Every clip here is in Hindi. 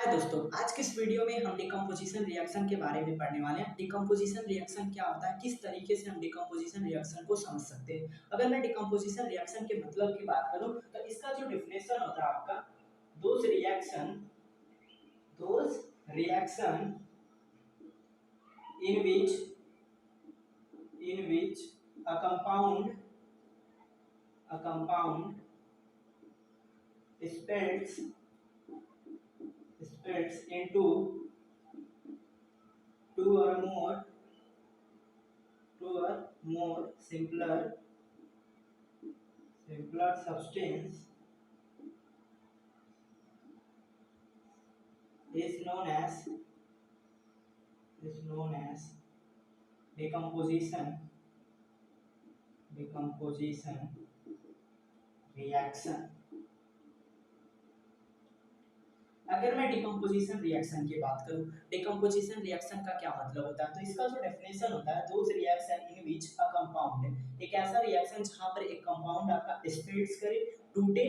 हाय दोस्तों, आज के इस वीडियो में हम डिकम्पोजिशन रिएक्शन के बारे में पढ़ने वाले हैं। डिकम्पोजिशन रिएक्शन क्या होता है, किस तरीके से हम डिकम्पोजिशन रिएक्शन को समझ सकते हैं। अगर मैं डिकम्पोजिशन रिएक्शन के मतलब की बात करूं तो इसका जो डिफिनेशन होता है आपका, those reaction in which a compound splits into two or more simpler substance is known as decomposition reaction। अगर मैं डिकम्पोजिशन रिएक्शन की बात करूं, डिकम्पोजिशन रिएक्शन का क्या मतलब होता है, तो इसका जो डेफिनेशन होता है, those reaction in which a compound, एक ऐसा रिएक्शन जहां पर एक कंपाउंड आपका स्प्लिट्स करे, टूटे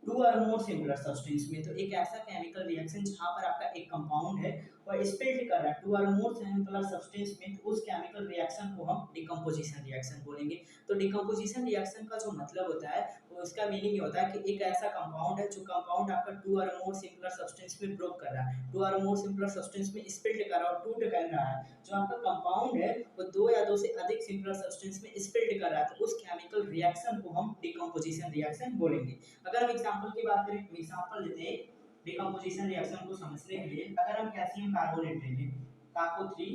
टू और मोर सिमिलर सब्सटेंस में। तो एक ऐसा केमिकल रिएक्शन जहां पर आपका एक कंपाउंड है और स्प्लिट कर रहा है टू और मोर सिमिलर सब्सटेंस में, तो उस केमिकल रिएक्शन को हम डिकम्पोजिशन रिएक्शन बोलेंगे। तो डिकम्पोजिशन रिएक्शन का जो मतलब होता है, वो उसका मीनिंग ये होता है कि एक ऐसा कंपाउंड है जो कंपाउंड आपका टू और मोर सिमिलर सब्सटेंस में ब्रोक कर रहा है, टू और मोर सिमिलर सब्सटेंस में स्प्लिट कर रहा है और टूट कर रहा है। जो आपका कंपाउंड है वो दो या दो से अधिक सिमिलर सब्सटेंस में स्प्लिट कर रहा है, तो उस केमिकल रिएक्शन को हम डिकम्पोजिशन रिएक्शन बोलेंगे। अगर हम एग्जांपल की बात करें, एग्जांपल लेते हैं डिकम्पोजिशन रिएक्शन को समझने के लिए। अगर हम कैल्शियम कार्बोनेट लेंगे, काको 3,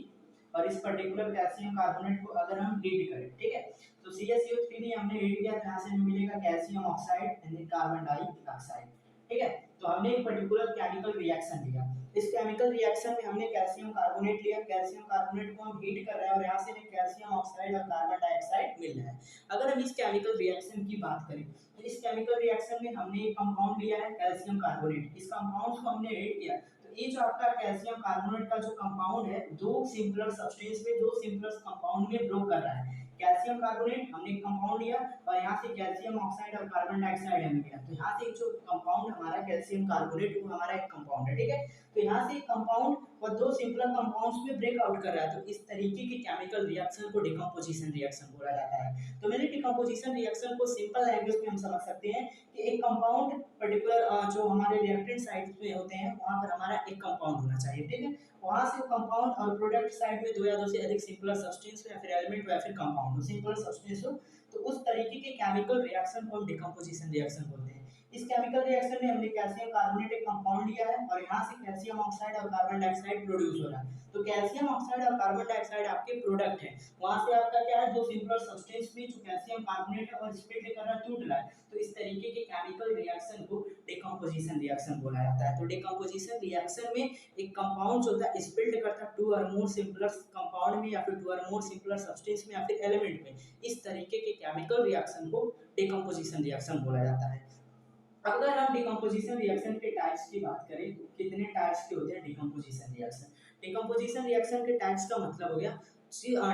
और इस पर्टिकुलर कैल्शियम कार्बोनेट को अगर हम हीट करें, ठीक है, तो CaCO3 नहीं हमने हीट किया, तो यहाँ से हमें मिलेगा calcium oxide and carbon dioxide. ठीक है, तो हमने एक पर्टिकुलर केमिकल रिएक्शन लिया। इस केमिकल रिएक्शन में हमने कैल्शियम कार्बोनेट लिया, कैल्शियम कार्बोनेट को हम हीट कर रहे हैं और यहाँ से हमें कैल्शियम ऑक्साइड और कार्बन डाइऑक्साइड मिल रहा है। अगर हम इस केमिकल रिएक्शन की बात करें, तो इस केमिकल रिएक्शन में हमने एक कंपाउंड लिया है कैल्शियम कार्बोनेट, इस कंपाउंड को हमने हीट किया, तो ये जो आपका कैल्शियम कार्बोनेट का जो कंपाउंड है, दो सिंपलर सब्सटेंस में, दो सिंपलर कंपाउंड में ब्रोक कर रहा है। कैल्शियम कार्बोनेट हमने एक कंपाउंड लिया और यहाँ से कैल्शियम ऑक्साइड और कार्बन डाइऑक्साइड हमें मिला, तो यहाँ से जो कंपाउंड हमारा कैल्शियम कार्बोनेट वो हमारा एक कंपाउंड है। ठीक है, तो यहाँ से एक कंपाउंड और दो सिंपलर कंपाउंड्स में ब्रेक आउट कर रहा है, तो इस तरीके के केमिकल रिएक्शन को डिकम्पोजिशन रिएक्शन बोला जाता है। तो मैंने डिकम्पोजिशन रिएक्शन को सिंपल लैंग्वेज में हम समझ सकते हैं कि एक कंपाउंड पर्टिकुलर जो हमारे रिएक्टेंट साइड पे होते हैं वहां पर हमारा एक कंपाउंड होना चाहिए। ठीक है, वहां से कंपाउंड और प्रोडक्ट साइड में दो या दो से अधिक सिंपलर सब्सटेंस या फिर एलिमेंट या फिर कंपाउंड हो, सिंपल सब्सटेंस हो, तो उस तरीके के केमिकल रिएक्शन को हम डिकम्पोजिशन रिएक्शन बोलते हैं। इस केमिकल रिएक्शन में हमने कैल्शियम कार्बोनेट एक कंपाउंड लिया है और यहाँ से कैल्शियम ऑक्साइड और कार्बन डाइऑक्साइड प्रोड्यूस हो रहा है, तो कैल्शियम ऑक्साइड और कार्बन डाइऑक्साइड आपके प्रोडक्ट हैं। वहां से आपका क्या है, दो सिंपलर सब्सटेंस में जो कैल्शियम कार्बोनेट है और स्प्लिट कर रहा है, टूट रहा है, तो इस तरीके के केमिकल रिएक्शन को डिकम्पोजिशन रिएक्शन बोला जाता है। तो डिकम्पोजिशन रिएक्शन में एक कंपाउंड जो होता है स्प्लिट करता है टू और मोर सिंपलर कंपाउंड में या फिर टू और मोर सिंपलर सब्सटेंस में या फिर एलिमेंट में, इस तरीके के केमिकल रिएक्शन को डिकम्पोजिशन रिएक्शन बोला जाता है। अगर हम डिकम्पोजिशन रिएक्शन के टाइप्स की बात करें तो कितने टाइप्स के होते हैं डिकम्पोजिशन रिएक्शन। डिकम्पोजिशन रिएक्शन के टाइप्स का मतलब हो गया,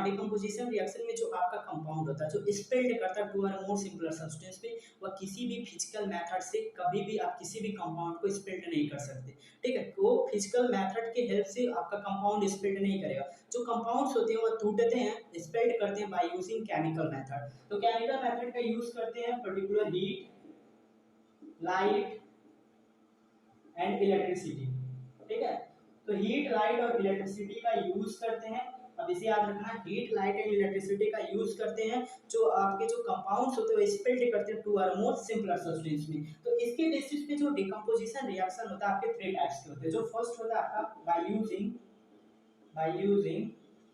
डिकम्पोजिशन रिएक्शन में जो आपका कंपाउंड होता है जो स्प्लिट करता है टू और मोर सिंपलर सब्सटेंस में, वह किसी भी फिजिकल मेथड से कभी भी आप किसी भी कंपाउंड को स्प्लिट नहीं कर सकते। ठीक है, वो फिजिकल मेथड के हेल्प से आपका कंपाउंड स्प्लिट नहीं करेगा। जो कंपाउंड्स होते हैं वो टूटते हैं, स्प्लिट करते हैं बाय यूजिंग केमिकल मेथड। तो केमिकल मेथड का यूज करते हैं particular heat, light and electricity. ठीक है, तो हीट, लाइट और इलेक्ट्रिसिटी का यूज करते हैं। अब इसे याद रखना, हीट, लाइट एंड इलेक्ट्रिसिटी का यूज करते हैं जो आपके जो कंपाउंड्स होते हैं वो स्प्लिट करते हैं टू और मोर सिंपलर सब्सटेंस में। तो इसके बेसिस पे जो डिकम्पोजिशन रिएक्शन होता है आपके थ्री टाइप्स के होते हैं। जो फर्स्ट होता है आपका by using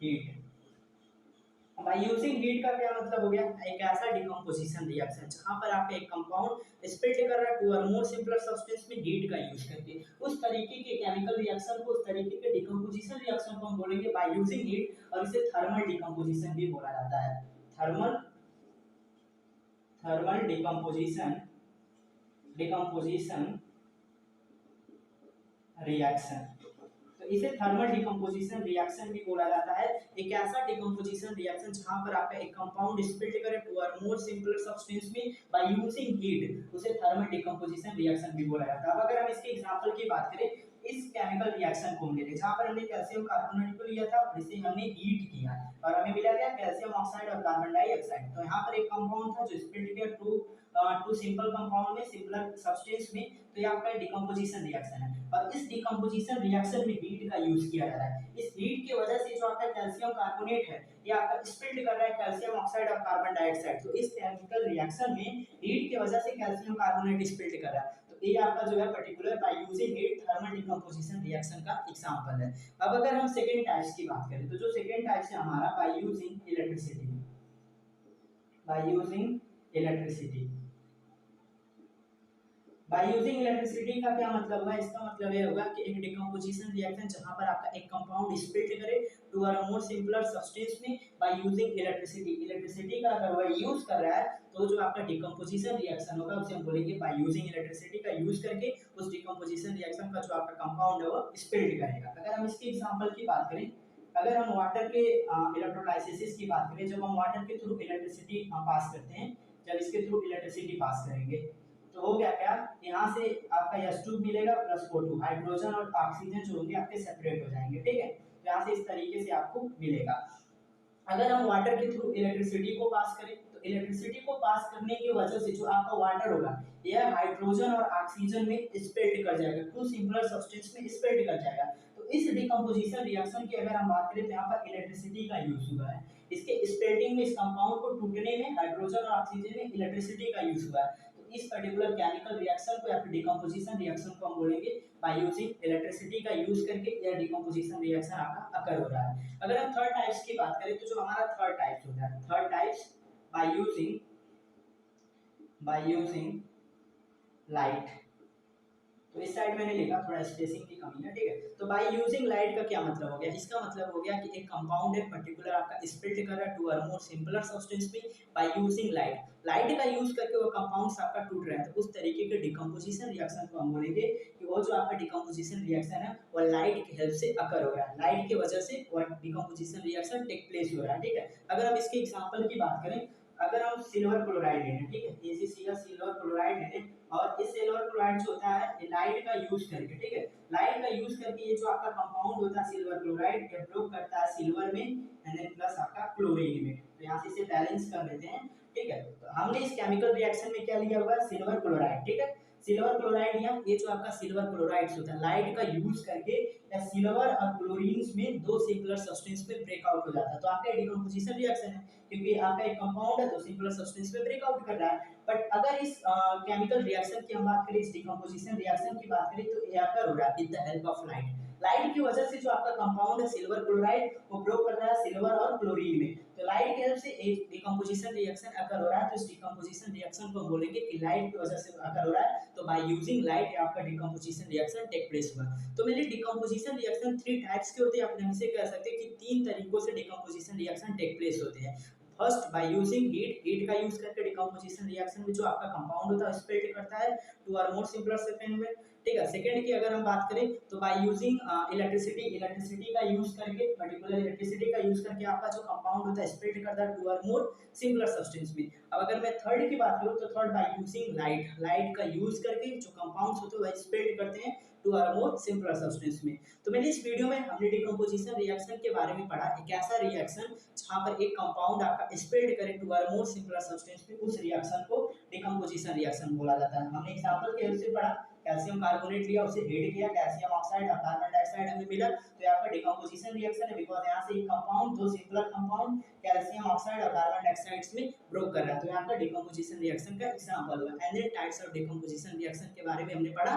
heat. By using heat का क्या मतलब हो गया, एक ऐसा डिकम्पोजिशन रिएक्शन जहां पर आपका एक कंपाउंड स्प्लिट कर रहा है टू और मोर सिंपलर सब्सटेंस में हीट का यूज करके, उस तरीके के केमिकल रिएक्शन को, उस तरीके के डिकम्पोजिशन रिएक्शन को हम बोलेंगे बाय यूजिंग हीट, और इसे थर्मल डिकम्पोजिशन भी बोला जाता है। थर्मल थर्मल डिकम्पोजिशन रिएक्शन, तो इसे थर्मल डिकम्पोजिशन रिएक्शन भी बोला जाता है। एक ऐसा डिकम्पोजिशन रिएक्शन जहां पर आपका एक कंपाउंड स्प्लिट करे टू और मोर सिंपलर सब्सटेंस में बाय यूजिंग हीट, उसे थर्मल डिकम्पोजिशन रिएक्शन भी बोला जाता है। अब अगर हम इसके एग्जांपल की बात करें, इस केमिकल रिएक्शन को हम ले लें, जहाँ पर हमने कैल्शियम कार्बोनेट को लिया था और इसे हमने हीट किया और हमें मिला क्या, कैल्शियम ऑक्साइड और कार्बन डाइऑक्साइड। तो यहाँ पर एक कंपाउंड था जो स्प्लिट किया टू सिंपल कंपाउंड में, सिंपलर सब्सटेंस में। तो ये आपका डिकम्पोजिशन रिएक्शन है और इस डिकम्पोजिशन रिएक्शन में हीट का यूज किया जा रहा है। इस हीट की वजह से जो आपका कैल्शियम कार्बोनेट है ये आपका स्प्लिट कर रहा है कैल्शियम ऑक्साइड और कार्बन डाइऑक्साइड। तो इस केमिकल रिएक्शन में हीट की वजह से कैल्शियम कार्बोनेट स्प्लिट कर रहा है। तो ये आपका जो है particular by using heat thermal decomposition reaction का एग्जांपल है। अब अगर हम सेकंड टाइप्स की बात करें तो जो सेकंड टाइप्स है हमारा bye using electricity, bye using electricity. Bye using electricity का क्या मतलब होगा, इसका मतलब ये होगा कि एक डिकम्पोजिशन रिएक्शन जहां पर आपका एक कंपाउंड स्प्लिट करे to a more simpler substance में बाय यूजिंग इलेक्ट्रिसिटी। इलेक्ट्रिसिटी का अगर वह यूज कर रहा है तो जो आपका डिकम्पोजिशन रिएक्शन होगा उसे हम बोलेंगे बाय यूजिंग इलेक्ट्रिसिटी का यूज करके उस डिकम्पोजिशन रिएक्शन का जो आपका कंपाउंड है वो स्प्लिट करेगा। अगर हम इसके एग्जांपल की बात करें, अगर हम वाटर के इलेक्ट्रोलाइसिस की बात करें, जब हम वाटर के थ्रू इलेक्ट्रिसिटी पास करते हैं, जब इसके थ्रू इलेक्ट्रिसिटी पास करेंगे तो हो गया क्या, यहाँ से आपका H2 मिलेगा प्लस O2, हाइड्रोजन और ऑक्सीजन जो होंगे आपके सेपरेट हो जाएंगे, ठीक है। तो यहाँ से इस तरीके से आपको मिलेगा। अगर हम वाटर के थ्रू इलेक्ट्रिसिटी को पास करें तो इलेक्ट्रिसिटी को पास करने की वजह से जो आपका वाटर होगा यह हाइड्रोजन और ऑक्सीजन में स्प्लिट कर जाएगा, टू सिंपलर सब्सटेंस में स्प्लिट कर जाएगा। तो इस डिकम्पोजिशन रिएक्शन की अगर हम बात करें तो यहाँ पर इलेक्ट्रिसिटी का यूज हुआ है। इसके स्प्लिटिंग में, इस कंपाउंड को टूटने में हाइड्रोजन और ऑक्सीजन में इलेक्ट्रिसिटी का यूज हुआ है। तो इस पर्टिकुलर केमिकल रिएक्शन को या फिर डिकम्पोजिशन रिएक्शन को हम बोलेंगे बाय यूजिंग इलेक्ट्रिसिटी का यूज करके यह डिकम्पोजिशन रिएक्शन आपका अकर हो रहा है। अगर हम थर्ड टाइप्स की बात करें तो जो हमारा थर्ड टाइप्स होता है, third types by using light. तो इस साइड मैंने लिखा, थोड़ा स्पेसिंग की कमी है, ठीक है। तो बाय यूजिंग लाइट का क्या मतलब हो गया, इसका मतलब हो गया कि एक कंपाउंड है पर्टिकुलर आपका स्प्लिट कर रहा है टू और मोर सिंपलर सब्सटेंस में बाय यूजिंग लाइट। लाइट का यूज करके वो कंपाउंड्स आपका टूट रहा है, तो उस तरीके के डिकम्पोजिशन रिएक्शन को हम बोलेंगे कि वो जो आपका डिकम्पोजिशन रिएक्शन है वो लाइट की हेल्प से अकर हो रहा है, लाइट की वजह से वो डिकम्पोजिशन रिएक्शन टेक प्लेस हो रहा है, ठीक है। अगर हम इसके एग्जांपल की बात करें, अगर हम सिल्वर क्लोराइड ले लें, ठीक है, AgCl सिल्वर क्लोराइड ले लें और इस सिल्वर क्लोराइड जो होता है ये लाइट का यूज करके, ठीक है, लाइट का यूज करके ये जो आपका कंपाउंड होता है सिल्वर क्लोराइड ये ब्रोक करता है सिल्वर में एंड देन प्लस आपका क्लोरीन में। तो यहाँ से इसे बैलेंस कर लेते हैं, ठीक है। तो हमने इस केमिकल रिएक्शन में क्या लिया हुआ है, सिल्वर क्लोराइड, ठीक है। सिल्वर क्लोराइड या ये जो आपका सिल्वर क्लोराइड्स होता है लाइट का यूज करके या सिल्वर और क्लोरीन में दो सिंपलर सब्सटेंस में ब्रेकआउट हो जाता है। तो आपका डिकम्पोजिशन रिएक्शन है क्योंकि आपका एक कंपाउंड है तो सिंपलर सब्सटेंस में ब्रेकआउट कर रहा है। बट अगर इस केमिकल रिएक्शन की हम बात करें, इस डिकम्पोजिशन रिएक्शन की बात करें तो ये अकर हो रहा है with the help of light. Light की वजह से जो आपका कंपाउंड है सिल्वर क्लोराइड वो ब्रोक कर रहा है सिल्वर और क्लोरीन में। तो लाइट की हेल्प से एक डिकम्पोजिशन रिएक्शन अकर हो रहा है, तो इस डिकम्पोजिशन रिएक्शन को हम बोलेंगे कि लाइट की वजह से अकर हो रहा है। तो बाय यूजिंग लाइट आपका डिकम्पोजिशन रिएक्शन टेक प्लेस हुआ। तो मेरे डिकम्पोजिशन रिएक्शन थ्री टाइप्स के होते हैं, अपने हमसे कह सकते हैं कि तीन तरीकों से डिकम्पोजिशन रिएक्शन टेक प्लेस होते हैं। First by using heat, heat का यूज करके डिकम्पोजिशन रिएक्शन में जो आपका कंपाउंड होता है स्प्लिट करता है टू और मोर सिंपलर सेकेंड में, ठीक है। सेकेंड की अगर हम बात करें तो बाय यूजिंग इलेक्ट्रिसिटी, इलेक्ट्रिसिटी का यूज करके, पर्टिकुलर इलेक्ट्रिसिटी का यूज करके आपका जो कंपाउंड होता है स्प्लिट करता है टू और मोर सिंपलर सब्सटेंस में। अब अगर मैं थर्ड की बात करूं तो third by using light, light का यूज करके जो कंपाउंड्स होते हैं वह स्प्लिट करते हैं टू और मोर सिंपलर सब्सटेंस में। तो मैंने इस वीडियो में हमने डिकम्पोजिशन रिएक्शन के बारे में पढ़ा, एक ऐसा रिएक्शन जहां पर एक कंपाउंड आपका स्प्लिट करे टू और मोर सिंपलर सब्सटेंस में, उस रिएक्शन को डिकम्पोजिशन रिएक्शन बोला जाता है। हमने एग्जांपल के हेल्प से पढ़ा, कैल्शियम कार्बोनेट लिया, उसे हीट किया, कैल्शियम ऑक्साइड और कार्बन डाइऑक्साइड हमें मिला, तो ये आपका डिकम्पोजिशन रिएक्शन है बिकॉज़ यहाँ से एक कंपाउंड दो सिंपलर कंपाउंड कैल्शियम ऑक्साइड और कार्बन डाइऑक्साइड में ब्रोक कर रहा है। तो यहाँ का डिकम्पोजिशन रिएक्शन का एग्जांपल हुआ। And then types of decomposition reaction के बारे में हमने पढ़ा।